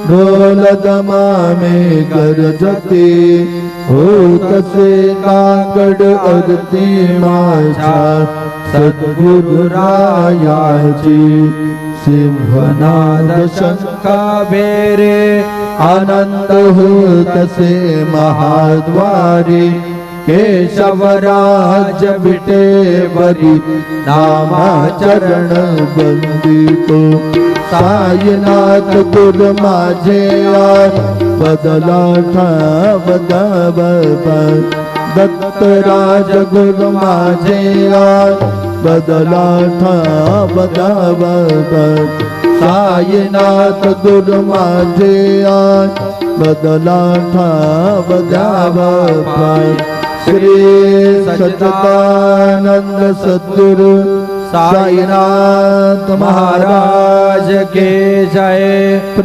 ढोल दमामे गरजते होतसे काकड आरती माझ्या सद्गुरुरायाची सिंहनाद शंका बेरे आनंद होतसे महाद्वारी केशवराज विटेवरी नामाचरण बंदितो साईनाथ गुरु माझे आय बदला ठाव दत्तराज गुरु माझे आय बदला ठाव साईनाथ गुरु माझे आय बदला ठाव श्री सच्चिदानंद सद्गुरु साईनाथ महाराज के जय।